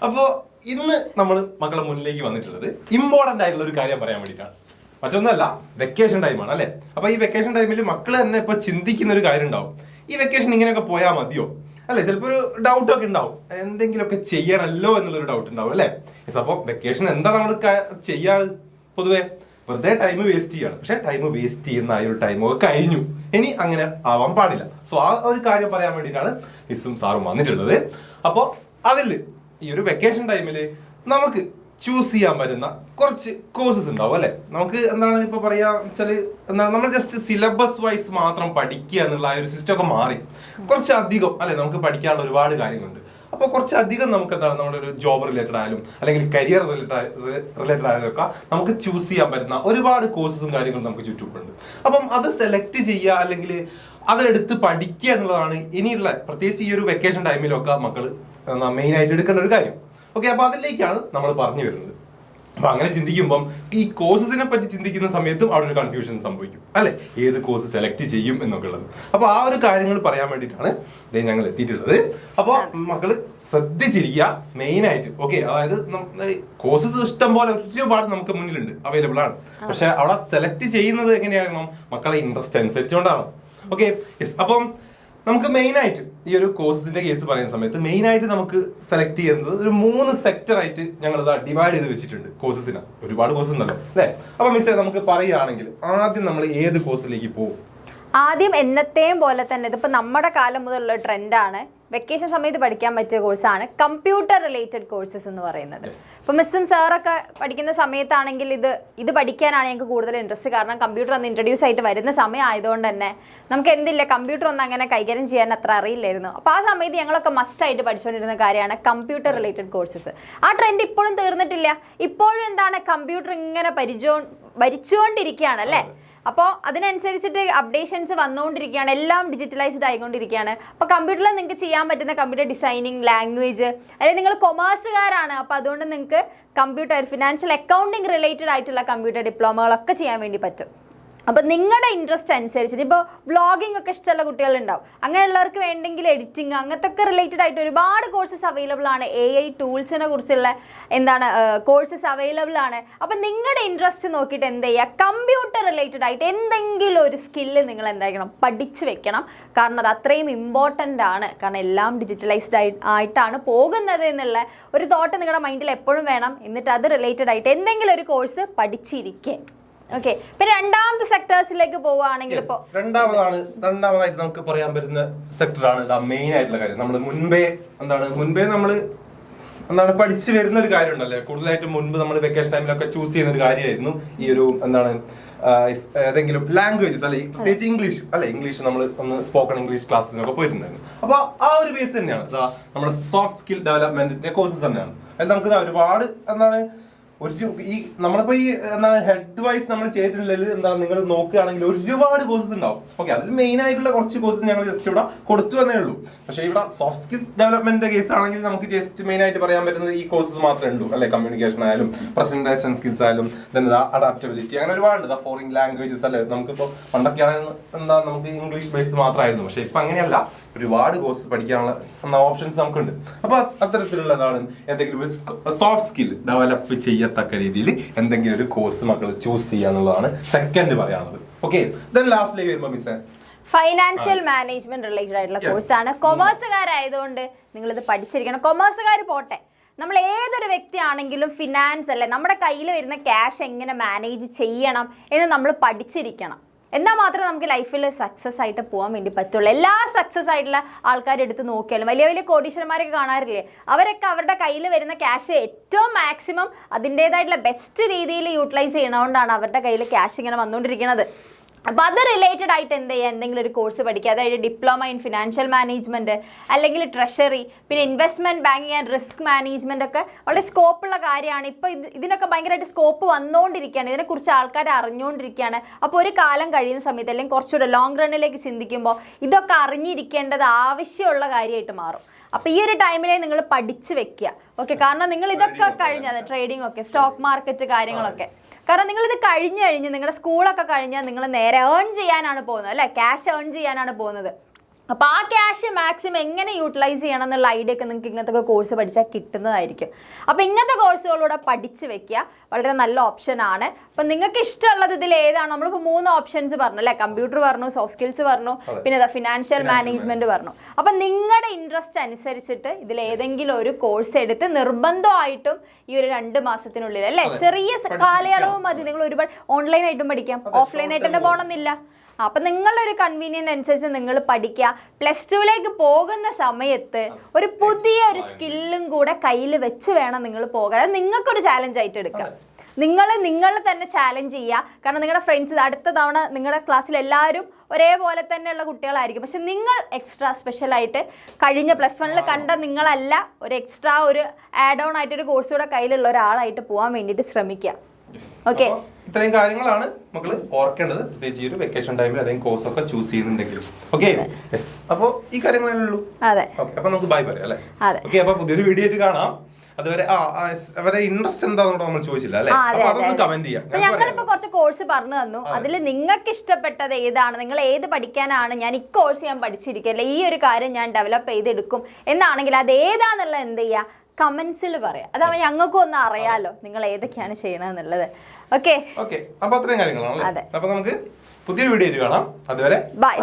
അപ്പോ ഇന്ന് നമ്മൾ മക്കളെ മുന്നിലേക്ക് വന്നിട്ടുള്ളത് ഇമ്പോർട്ടന്റ് ആയിട്ടുള്ള ഒരു കാര്യം പറയാൻ വേണ്ടിയിട്ടാണ്. മറ്റൊന്നുമല്ല, വെക്കേഷൻ ടൈമാണ് അല്ലെ. അപ്പൊ ഈ വെക്കേഷൻ ടൈമിൽ മക്കൾ തന്നെ ഇപ്പൊ ചിന്തിക്കുന്ന ഒരു കാര്യം ഉണ്ടാവും, ഈ വെക്കേഷൻ ഇങ്ങനെയൊക്കെ പോയാൽ മതിയോ അല്ലെ. ചിലപ്പോൾ ഒരു ഡൗട്ട് ഒക്കെ ഉണ്ടാവും, എന്തെങ്കിലുമൊക്കെ ചെയ്യണമല്ലോ എന്നുള്ളൊരു ഡൗട്ട് ഉണ്ടാവും അല്ലെ. അപ്പൊ വെക്കേഷൻ എന്താ നമ്മൾ ചെയ്യാറ്? പൊതുവെ വെറുതെ ടൈം വേസ്റ്റ് ചെയ്യാണ്. പക്ഷെ ടൈം വേസ്റ്റ് ചെയ്യുന്ന ആ ഒരു ടൈമൊക്കെ കഴിഞ്ഞു, ഇനി അങ്ങനെ ആവാൻ പാടില്ല. സോ ആ ഒരു കാര്യം പറയാൻ വേണ്ടിയിട്ടാണ് മിസ്സും സാറും വന്നിട്ടുള്ളത്. അപ്പോൾ അതിൽ ഈ ഒരു വെക്കേഷൻ ടൈമിൽ നമുക്ക് ചൂസ് ചെയ്യാൻ പറ്റുന്ന കുറച്ച് കോഴ്സസ് ഉണ്ടാവും അല്ലെ. നമുക്ക് എന്താണ് ഇപ്പൊ പറയാ വെച്ചാല് നമ്മൾ ജസ്റ്റ് സിലബസ് വൈസ് മാത്രം പഠിക്കുക എന്നുള്ള ആ ഒരു സിസ്റ്റം ഒക്കെ മാറി കുറച്ച് അധികം അല്ലെ. നമുക്ക് പഠിക്കാനുള്ള ഒരുപാട് കാര്യങ്ങളുണ്ട്. അപ്പൊ കുറച്ചധികം നമുക്ക് എന്താണ് നമ്മുടെ ഒരു ജോബ് റിലേറ്റഡ് ആയാലും അല്ലെങ്കിൽ കരിയർ റിലേറ്റഡ് ആയാലും ഒക്കെ നമുക്ക് ചൂസ് ചെയ്യാൻ പറ്റുന്ന ഒരുപാട് കോഴ്സസും കാര്യങ്ങളും നമുക്ക് ചുറ്റുമുണ്ട്. അപ്പം അത് സെലക്ട് ചെയ്യുക അല്ലെങ്കിൽ അതെടുത്ത് പഠിക്കുക എന്നുള്ളതാണ് ഇനിയുള്ള പ്രത്യേകിച്ച് ഈ ഒരു വെക്കേഷൻ ടൈമിലൊക്കെ മക്കൾ മെയിൻ ആയിട്ട് എടുക്കേണ്ട ഒരു കാര്യം. ഓക്കെ, അപ്പൊ അതിലേക്കാണ് നമ്മൾ പറഞ്ഞു വരുന്നത്. അപ്പൊ അങ്ങനെ ചിന്തിക്കുമ്പം ഈ കോഴ്സസിനെ പറ്റി ചിന്തിക്കുന്ന സമയത്തും അവിടെ ഒരു കൺഫ്യൂഷൻ സംഭവിക്കും അല്ലെ, ഏത് കോഴ്സ് സെലക്ട് ചെയ്യും എന്നൊക്കെ ഉള്ളത്. അപ്പൊ ആ ഒരു കാര്യങ്ങൾ പറയാൻ വേണ്ടിയിട്ടാണ് ഞങ്ങൾ എത്തിയിട്ടുള്ളത്. അപ്പൊ മക്കള് ശ്രദ്ധിച്ചിരിക്കുക മെയിൻ ആയിട്ട്. ഓക്കെ, അതായത് കോഴ്സസ് ഇഷ്ടം പോലെ ഒരുപാട് നമുക്ക് മുന്നിലുണ്ട്, അവൈലബിൾ ആണ്. പക്ഷെ അവിടെ സെലക്ട് ചെയ്യുന്നത് എങ്ങനെയാകണം? മക്കളെ ഇൻട്രസ്റ്റ് അനുസരിച്ചുകൊണ്ടാണ്. Okay, yes. അപ്പം നമുക്ക് മെയിൻ ആയിട്ട് ഈ ഒരു കോഴ്സസിന്റെ കേസ് പറയുന്ന സമയത്ത് മെയിൻ ആയിട്ട് നമുക്ക് സെലക്ട് ചെയ്യുന്നത് ഒരു 3 സെക്ടർ ആയിട്ട് ഞങ്ങൾ ഡിവൈഡ് ചെയ്ത് വെച്ചിട്ടുണ്ട്. കോഴ്സസിന് ഒരുപാട് കോഴ്സസ് ഉണ്ടല്ലോ അല്ലെ. അപ്പൊ മിസ്സേ നമുക്ക് പറയുകയാണെങ്കിൽ ആദ്യം നമ്മൾ ഏത് കോഴ്സിലേക്ക് പോകും? ആദ്യം എന്നത്തെയും പോലെ തന്നെ ഇതിപ്പോ നമ്മുടെ കാലം മുതലുള്ള ട്രെൻഡാണ്, വെക്കേഷൻ സമയത്ത് പഠിക്കാൻ പറ്റിയ കോഴ്സാണ് കമ്പ്യൂട്ടർ റിലേറ്റഡ് കോഴ്സസ് എന്ന് പറയുന്നത്. ഇപ്പൊ മിസ്സും സാറൊക്കെ പഠിക്കുന്ന സമയത്താണെങ്കിൽ ഇത് പഠിക്കാനാണ് ഞങ്ങൾക്ക് കൂടുതൽ ഇൻട്രസ്റ്റ്. കാരണം കമ്പ്യൂട്ടർ ഒന്ന് ഇൻട്രൊഡ്യൂസ് ആയിട്ട് വരുന്ന സമയം ആയതുകൊണ്ട് തന്നെ നമുക്ക് എന്തില്ല കമ്പ്യൂട്ടർ ഒന്നും അങ്ങനെ കൈകാര്യം ചെയ്യാൻ അത്ര അറിയില്ലായിരുന്നു. അപ്പോൾ ആ സമയത്ത് ഞങ്ങളൊക്കെ മസ്റ്റ് ആയിട്ട് പഠിച്ചുകൊണ്ടിരുന്ന കാര്യമാണ് കമ്പ്യൂട്ടർ റിലേറ്റഡ് കോഴ്സസ്. ആ ട്രെൻഡ് ഇപ്പോഴും തീർന്നിട്ടില്ല. ഇപ്പോഴും എന്താണ് കമ്പ്യൂട്ടർ ഇങ്ങനെ ഭരിച്ചുകൊണ്ടിരിക്കുകയാണ് അല്ലേ. അപ്പോൾ അതിനനുസരിച്ചിട്ട് അപ്ഡേഷൻസ് വന്നുകൊണ്ടിരിക്കുകയാണ്, എല്ലാം ഡിജിറ്റലൈസ്ഡ് ആയിക്കൊണ്ടിരിക്കുകയാണ്. അപ്പോൾ കമ്പ്യൂട്ടറിൽ നിങ്ങൾക്ക് ചെയ്യാൻ പറ്റുന്ന കമ്പ്യൂട്ടർ ഡിസൈനിങ്, ലാംഗ്വേജ്, അല്ലെങ്കിൽ നിങ്ങൾ കൊമേഴ്സുകാരാണ് അപ്പോൾ അതുകൊണ്ട് നിങ്ങൾക്ക് കമ്പ്യൂട്ടർ ഫിനാൻഷ്യൽ അക്കൗണ്ടിങ് റിലേറ്റഡ് ആയിട്ടുള്ള കമ്പ്യൂട്ടർ ഡിപ്ലോമകളൊക്കെ ചെയ്യാൻ വേണ്ടി പറ്റും. അപ്പോൾ നിങ്ങളുടെ ഇൻട്രസ്റ്റ് അനുസരിച്ചിട്ട് ഇപ്പോൾ വ്ളോഗിംഗ് ഒക്കെ ഇഷ്ടമുള്ള കുട്ടികളുണ്ടാവും, അങ്ങനെയുള്ളവർക്ക് വേണ്ടെങ്കിൽ എഡിറ്റിംഗ് അങ്ങനത്തെ ഒക്കെ റിലേറ്റഡ് ആയിട്ട് ഒരുപാട് കോഴ്സസ് അവൈലബിൾ ആണ്. AI ടൂൾസിനെ കുറിച്ചുള്ള കോഴ്സസ് അവൈലബിൾ ആണ്. അപ്പോൾ നിങ്ങളുടെ ഇൻട്രസ്റ്റ് നോക്കിയിട്ട് എന്ത് ചെയ്യുക, കമ്പ്യൂട്ടർ റിലേറ്റഡ് ആയിട്ട് എന്തെങ്കിലും ഒരു സ്കില്ല് നിങ്ങൾ എന്താക്കണം പഠിച്ചു വെക്കണം. കാരണം അത് അത്രയും ഇമ്പോർട്ടൻ്റ് ആണ്. കാരണം എല്ലാം ഡിജിറ്റലൈസ്ഡ് ആയിട്ടാണ് പോകുന്നത് എന്നുള്ള ഒരു തോട്ട് നിങ്ങളുടെ മൈൻഡിൽ എപ്പോഴും വേണം. എന്നിട്ട് അത് റിലേറ്റഡ് ആയിട്ട് എന്തെങ്കിലും ഒരു കോഴ്സ് പഠിച്ചിരിക്കുക. ഓക്കെ, പിന്നെ രണ്ടാമത്തെ സെക്ടേഴ്സിലേക്ക് പോവുകയാണെങ്കിൽ ഇപ്പോൾ രണ്ടാമതായിട്ട് നമുക്ക് പറയാൻ പറ്റുന്ന സെക്ടറാണ് മെയിൻ ആയിട്ടുള്ള കാര്യം. നമ്മൾ മുൻപേ നമ്മൾ പഠിച്ചു വരുന്ന ഒരു കാര്യം ഉണ്ടല്ലേ. കൂടുതലായിട്ടും മുൻപ് നമ്മൾ വെക്കേഷൻ ടൈമിലൊക്കെ ചൂസ് ചെയ്യുന്ന ഒരു കാര്യമായിരുന്നു ഈ ഒരു ഏതെങ്കിലും ലാംഗ്വേജസ് അല്ലെ, പ്രത്യേകിച്ച് ഇംഗ്ലീഷ് അല്ലെ. ഇംഗ്ലീഷ് നമ്മൾ ഒന്ന് സ്പോക്കൺ ഇംഗ്ലീഷ് ക്ലാസ്സിനൊക്കെ പോയിട്ടുണ്ടായിരുന്നു. അപ്പൊ ആ ഒരു ബേസ് തന്നെയാണ് നമ്മുടെ സോഫ്റ്റ് സ്കിൽ ഡെവലപ്മെന്റിന്റെ കോഴ്സസ് തന്നെയാണ്. അതിൽ നമുക്ക് ഒരുപാട് നമ്മളിപ്പോ ഈ ഹെഡ് വൈസ് നമ്മൾ ചെയ്തിട്ടുണ്ടെങ്കിൽ നിങ്ങൾ നോക്കുകയാണെങ്കിൽ ഒരുപാട് കോഴ്സസ് ഉണ്ടാവും. ഓക്കെ, അതിൽ മെയിൻ ആയിട്ടുള്ള കുറച്ച് കോഴ്സസ് ഞങ്ങൾ ജസ്റ്റ് ഇവിടെ കൊടുത്തു എന്നേ ഉള്ളൂ. പക്ഷേ ഇവിടെ സോഫ്റ്റ് സ്കിൽസ് ഡെവലപ്മെന്റിന്റെ കേസ് ആണെങ്കിൽ നമുക്ക് ജസ്റ്റ് മെയിൻ ആയിട്ട് പറയാൻ പറ്റുന്നത് ഈ കോഴ്സസ് മാത്രമേ ഉള്ളൂ അല്ലെ. കമ്മ്യൂണിക്കേഷൻ ആയാലും പ്രസന്റേഷൻ സ്കിൽസ് ആയാലും അഡാപ്റ്റബിലിറ്റി, അങ്ങനെ ഒരുപാട് ഫോറിൻ ലാംഗ്വേജസ് അല്ലെ. നമുക്കിപ്പോൾ പണ്ടൊക്കെയാണെങ്കിൽ നമുക്ക് ഇംഗ്ലീഷ് ബേസ്ഡ് മാത്രമായിരുന്നു. പക്ഷെ ഇപ്പൊ അങ്ങനെയല്ല, ഒരുപാട് കോഴ്സ് പഠിക്കാനുള്ള ഓപ്ഷൻസ് നമുക്കുണ്ട്. അപ്പൊ അത്തരത്തിലുള്ളതാണ് എന്തെങ്കിലും സോഫ്റ്റ് സ്കിൽ ഡെവലപ്പ് ചെയ്യത്തക്ക രീതിയിൽ എന്തെങ്കിലും ഒരു കോഴ്സ് മക്കൾ ചൂസ് ചെയ്യാന്നുള്ളതാണ് സെക്കൻഡ് പറയാനുള്ളത്. ഓക്കെ, ലാസ്റ്റിലേക്ക് വരുമ്പോ മിസ്സേ ഫൈനാൻഷ്യൽ മാനേജ്മെന്റ് റിലേറ്റഡ് ആയിട്ടുള്ള കോഴ്സാണ്. കൊമേഴ്സുകാരായതുകൊണ്ട് നിങ്ങൾ ഇത് പഠിച്ചിരിക്കണം. കൊമേഴ്സുകാർ പോട്ടെ, നമ്മൾ ഏതൊരു വ്യക്തിയാണെങ്കിലും ഫിനാൻസ് അല്ലേ, നമ്മുടെ കയ്യിൽ വരുന്ന ക്യാഷ് എങ്ങനെ മാനേജ് ചെയ്യണം എന്ന് നമ്മൾ പഠിച്ചിരിക്കണം. എന്നാൽ മാത്രമേ നമുക്ക് ലൈഫിൽ സക്സസ് ആയിട്ട് പോകാൻ വേണ്ടി പറ്റുള്ളൂ. എല്ലാ സക്സസ് ആയിട്ടുള്ള ആൾക്കാരെ എടുത്ത് നോക്കിയാലും വലിയ വലിയ കോടീശ്വരന്മാരൊക്കെ കാണാറില്ലേ, അവരൊക്കെ അവരുടെ കയ്യിൽ വരുന്ന ക്യാഷ് ഏറ്റവും മാക്സിമം അതിൻ്റേതായിട്ടുള്ള ബെസ്റ്റ് രീതിയിൽ യൂട്ടിലൈസ് ചെയ്യണതുകൊണ്ടാണ് അവരുടെ കയ്യിൽ ക്യാഷ് ഇങ്ങനെ വന്നുകൊണ്ടിരിക്കുന്നത്. അപ്പോൾ അത് റിലേറ്റഡ് ആയിട്ട് എന്ത് ചെയ്യുക, എന്തെങ്കിലും ഒരു കോഴ്സ് പഠിക്കുക. അതായത് ഡിപ്ലോമ ഇൻ ഫിനാൻഷ്യൽ മാനേജ്മെൻറ്റ് അല്ലെങ്കിൽ ട്രഷറി, പിന്നെ investment banking and risk management ഒക്കെ വളരെ സ്കോപ്പുള്ള കാര്യമാണ്. ഇപ്പോൾ ഇതിനൊക്കെ ഭയങ്കരമായിട്ട് സ്കോപ്പ് വന്നുകൊണ്ടിരിക്കുകയാണ്, ഇതിനെക്കുറിച്ച് ആൾക്കാർ അറിഞ്ഞുകൊണ്ടിരിക്കുകയാണ്. അപ്പോൾ ഒരു കാലം കഴിയുന്ന സമയത്ത് അല്ലെങ്കിൽ കുറച്ചുകൂടെ ലോങ് റണ്ണിലേക്ക് ചിന്തിക്കുമ്പോൾ ഇതൊക്കെ അറിഞ്ഞിരിക്കേണ്ടത് ആവശ്യമുള്ള കാര്യമായിട്ട് മാറും. അപ്പോൾ ഈ ഒരു ടൈമിലെ നിങ്ങൾ പഠിച്ച് വെക്കുക. ഓക്കെ, കാരണം നിങ്ങൾ ഇതൊക്കെ കഴിഞ്ഞത് ട്രേഡിംഗ് ഒക്കെ സ്റ്റോക്ക് മാർക്കറ്റ് കാര്യങ്ങളൊക്കെ, കാരണം നിങ്ങളിത് കഴിഞ്ഞ് നിങ്ങളുടെ സ്കൂളൊക്കെ കഴിഞ്ഞാൽ നിങ്ങൾ നേരെ ഏൺ ചെയ്യാനാണ് പോകുന്നത് അല്ലേ, ക്യാഷ് ഏൺ ചെയ്യാനാണ് പോകുന്നത്. അപ്പോൾ ആ ക്യാഷ് മാക്സിമം എങ്ങനെ യൂട്ടിലൈസ് ചെയ്യണം എന്നുള്ള ഐഡിയ ഒക്കെ നിങ്ങൾക്ക് ഇങ്ങനത്തെ കോഴ്സ് പഠിച്ചാൽ കിട്ടുന്നതായിരിക്കും. അപ്പോൾ ഇങ്ങനത്തെ കോഴ്സുകളൂടെ പഠിച്ച് വെക്കുക, വളരെ നല്ല ഓപ്ഷനാണ്. അപ്പം നിങ്ങൾക്ക് ഇഷ്ടമുള്ളത് ഇതിൽ ഏതാണ്? നമ്മളിപ്പോൾ 3 ഓപ്ഷൻസ് പറഞ്ഞു അല്ലേ, കമ്പ്യൂട്ടർ പറഞ്ഞു, സോഫ്റ്റ് സ്കിൽസ് പറഞ്ഞു, പിന്നെ ഫിനാൻഷ്യൽ മാനേജ്മെന്റ് പറഞ്ഞു. അപ്പം നിങ്ങളുടെ ഇൻട്രസ്റ്റ് അനുസരിച്ചിട്ട് ഇതിൽ ഏതെങ്കിലും ഒരു കോഴ്സ് എടുത്ത് നിർബന്ധമായിട്ടും ഈ ഒരു 2 മാസത്തിനുള്ളിൽ അല്ലേ, ചെറിയ കാലയളവ് മതി. നിങ്ങൾ ഒരുപാട് ഓൺലൈനായിട്ടും പഠിക്കാം, ഓഫ്ലൈനായിട്ട് തന്നെ പോകണമെന്നില്ല. അപ്പം നിങ്ങളുടെ ഒരു കൺവീനിയൻ്റ് അനുസരിച്ച് നിങ്ങൾ പഠിക്കുക. +2ലേക്ക് പോകുന്ന സമയത്ത് ഒരു പുതിയ ഒരു സ്കില്ലും കൂടെ കയ്യിൽ വെച്ച് വേണം നിങ്ങൾ പോകാൻ. അത് നിങ്ങൾക്കൊരു ചാലഞ്ച് ആയിട്ട് എടുക്കാം. നിങ്ങൾ തന്നെ ചാലഞ്ച് ചെയ്യുക. കാരണം നിങ്ങളുടെ ഫ്രണ്ട്സ് അടുത്ത തവണ നിങ്ങളുടെ ക്ലാസ്സിൽ എല്ലാവരും ഒരേപോലെ തന്നെയുള്ള കുട്ടികളായിരിക്കും. പക്ഷെ നിങ്ങൾ എക്സ്ട്രാ സ്പെഷ്യലായിട്ട് കഴിഞ്ഞ +1 കണ്ട നിങ്ങളല്ല, ഒരു എക്സ്ട്രാ ഒരു ആഡ് ഓൺ ആയിട്ടൊരു കോഴ്സ് കൂടെ കയ്യിലുള്ള ഒരാളായിട്ട് പോകാൻ വേണ്ടിയിട്ട് ശ്രമിക്കുക. ഓക്കെ, ഇത്രയും കാര്യങ്ങളാണ് മക്കള് ഓർക്കേണ്ടത്, പ്രത്യേകിച്ച് ഈ ഒരു വെക്കേഷൻ ടൈമിൽ ഏതെങ്കിലും കോഴ്സ് ഒക്കെ ചൂസ് ചെയ്യുന്നുണ്ടെങ്കിലും. ഓക്കെ, അപ്പൊ ഈ കാര്യങ്ങളേ ഉള്ളൂ. അതെ, അപ്പൊ നമുക്ക് ബൈ പറയാം അല്ലേ. ഓക്കെ, അപ്പൊ പുതിയൊരു വീഡിയോ ആയിട്ട് കാണാം. അതുവരെ അവരെ ഇൻട്രസ്റ്റ് എന്താണെന്നോട് നമ്മൾ ചോദിച്ചില്ല അല്ലേ, അപ്പൊ അതൊന്ന് കമന്റ് ചെയ്യാം. ഞങ്ങളിപ്പോ കുറച്ച് കോഴ്സ് പറഞ്ഞു തന്നു. അതിൽ നിങ്ങൾക്ക് ഇഷ്ടപ്പെട്ടത് ഏതാണ്, നിങ്ങൾ ഏത് പഠിക്കാനാണ് ഞാൻ ഈ കോഴ്സ് ഞാൻ പഠിച്ചിരിക്കില്ല, ഈ ഒരു കാര്യം ഞാൻ ഡെവലപ്പ് ചെയ്തെടുക്കും എന്നാണെങ്കിൽ അത് ഏതാന്നുള്ളത് എന്ത് ചെയ്യുക, കമന്റ്സിൽ പറയാം. അതാവുമ്പോൾ ഞങ്ങൾക്കും ഒന്ന് അറിയാലോ നിങ്ങൾ ഏതൊക്കെയാണ് ചെയ്യണമെന്നുള്ളത്. ഓക്കെ, അപ്പൊ അത്രയും കാര്യങ്ങളാണ്. അപ്പൊ നമുക്ക് പുതിയ വീഡിയോ കാണാം. അതുവരെ ബൈ.